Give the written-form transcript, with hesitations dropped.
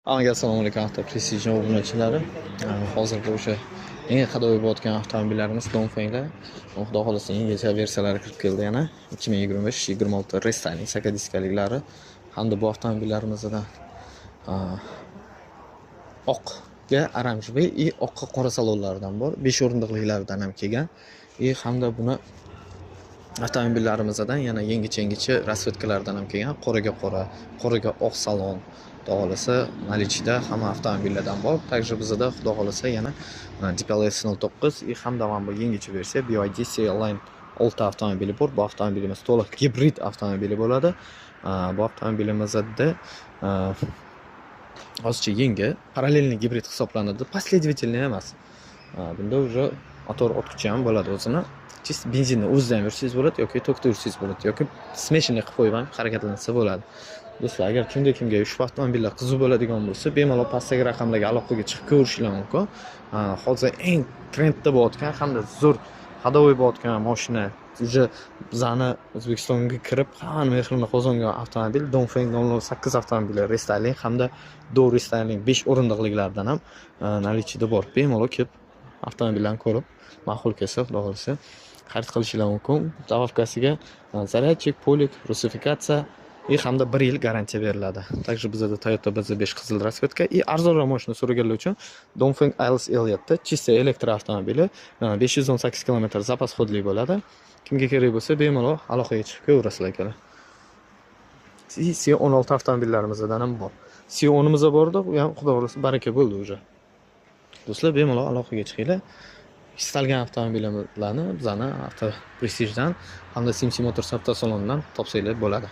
Assalomu alaykum Precision obunachilari. Hozirda o'sha eng qadimiy bo'layotgan avtomobillarimiz Dongfenglar. Xudo xolasa yangicha versiyalari kirib keldi yana 2025-26 restyling sakadiskaliklari hamda bu avtomobillarimizdan oqga oranjviy и oqqa qora salonlardan bor. 5 o'rindiqliklaridan ham kelgan. Hamda buni avtomobillarimizdan yana yangicha rasvetkalardan ham kelgan. Qoraga oq salon. Xudo xolasa наличида hamma avtomobillardan bor. Также bizda xudo xolasa yana Deepal S09 hamda mana bu yangicha versiya BYD C-Line 6 avtomobili bor. Bu avtomobilimiz to'liq gibrid avtomobili bo'ladi. Bu avtomobilimizda hozircha yangi parallelniy gibrid hisoblanadi. Последовательный emas. Bunda уже motor o'tkichi ham bo'ladi o'zini. Чисто benzinni o'zida ham yursangiz bo'ladi yoki tokda yursangiz bo'ladi yoki smeshinli qilib qo'yib ham harakatlansa bo'ladi. Do'stlar, agar kimga ushbu avtomobillar qiziq bo'ladigan bo'lsa, bemalol pastdagi raqamlarga aloqaga chiqib ko'rishinglar mumkin. Hozir eng trendda bo'layotgan hamda zo'r hadovoy bo'layotgan mashina, уже bizani O'zbekistonga kirib, hamma mehrini qozongan avtomobil Dongfeng 08 avtomobili restyling hamda Do restyling 5 o'rindiqliklardan ham наличида bor. Bemalol kelib avtomobillarni ko'rib, ma'qul kelsa, xudo xolasa xarid qilishinglar mumkin. Добавкasiga zaryadchik, polik, rusifikatsiya hamda 1 yil garantiya beriladi. Также bizda Toyota BZ5 qizil rasvetka arzonroq mashina so'raganlar uchun Dongfeng Alice Elliot'da chista elektr avtomobili 518 km zapas xodlik bo'ladi. Kimga kerak bo'lsa, bemalol aloqaga chiqib ko'rasizlar akalar. C16 avtomobillarimizdan ham bor. C10'imiz bordi, u ham xudo xolasa baraka bo'ldi уже. Do'stlar, bemalol aloqaga chiqinglar. Istalgan avtomobillarni bizani Avto Prestige'dan hamda Simsi Motors avtosalonidan topsanglar bo'ladi.